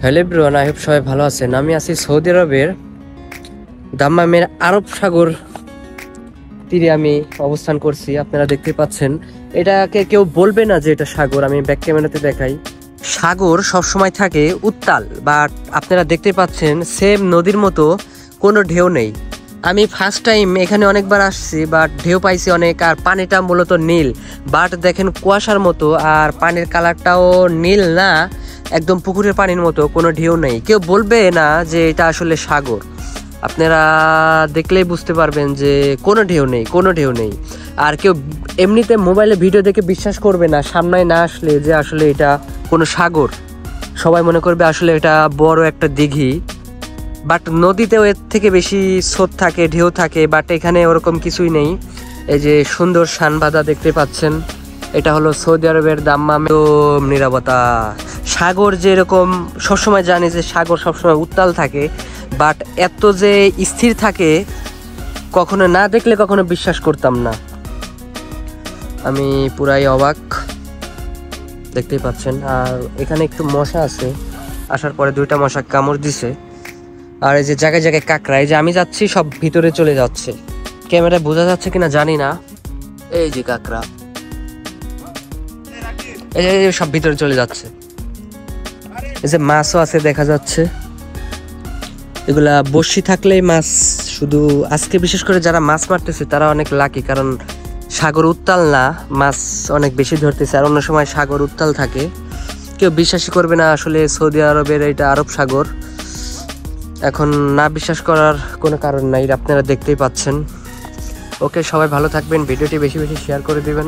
Hello everyone, I hope সবাই ভালো আছেন। আমি আছি সৌদি আরবের দাম্মামের আরব সাগর তীরে আমি অবস্থান করছি। আপনারা দেখতে পাচ্ছেন, এটাকে কেউ বলবে না যে এটা সাগর। আমি ব্যাক ক্যামেরাতে দেখাই, সাগর সবসময় থাকে উত্তাল, বাট আপনারা দেখতে পাচ্ছেন সেম নদীর মতো কোনো ঢেউ নেই। আমি ফার্স্ট টাইম এখানে অনেকবার আসছি, বাট ঢেউ পাইছি অনেক, আর পানিটা মূলত নীল। বাট দেখেন কুয়াশার মতো, আর পানির কালারটাও নীল না, একদম পুকুরের পানির মতো, কোনো ঢেউ নেই। কেউ বলবে না যে এটা আসলে সাগর। আপনারা দেখলেই বুঝতে পারবেন যে কোনো ঢেউ নেই, কোনো ঢেউ নেই। আর কেউ এমনিতে মোবাইলে ভিডিও দেখে বিশ্বাস করবে না সামনে না আসলে যে আসলে এটা কোনো সাগর। সবাই মনে করবে আসলে এটা বড় একটা দিঘি, বাট নদীতেও এর থেকে বেশি স্রোত থাকে, ঢেউ থাকে, বাট এখানে ওরকম কিছুই নেই। এই যে সুন্দর শানবাঁধা দেখতে পাচ্ছেন, এটা হলো সৌদি আরবের দাম্মামে নিরাপত্তা। সাগর যেরকম সবসময় জানি যে সাগর সবসময় উত্তাল থাকে, বাট এত যে স্থির থাকে কখনো না দেখলে কখনো বিশ্বাস করতাম না। আমি পুরাই অবাক, দেখতেই পাচ্ছেন। আর এখানে একটু মশা আছে, আসার পরে দুইটা মশা কামড় দিছে। আর এই যে জায়গায় জায়গায় কাঁকড়া, এই যে আমি যাচ্ছি সব ভিতরে চলে যাচ্ছে। ক্যামেরায় বোঝা যাচ্ছে কিনা জানি না, এই যে কাঁকড়া, এই যে সব ভিতরে চলে যাচ্ছে। এই যে মাছও আছে দেখা যাচ্ছে, এগুলা বড়শি থাকলেই মাছ। শুধু আজকে বিশেষ করে যারা মাছ মারতেছে তারা অনেক লাকি, কারণ সাগর উত্তাল না, মাছ অনেক বেশি ধরতেছে। আর অন্য সময় সাগর উত্তাল থাকে, কেউ বিশ্বাসই করবে না আসলে সৌদি আরবের এটা আরব সাগর। এখন না বিশ্বাস করার কোনো কারণ নাই, আপনারা দেখতেই পাচ্ছেন। ওকে, সবাই ভালো থাকবেন, ভিডিওটি বেশি বেশি শেয়ার করে দিবেন।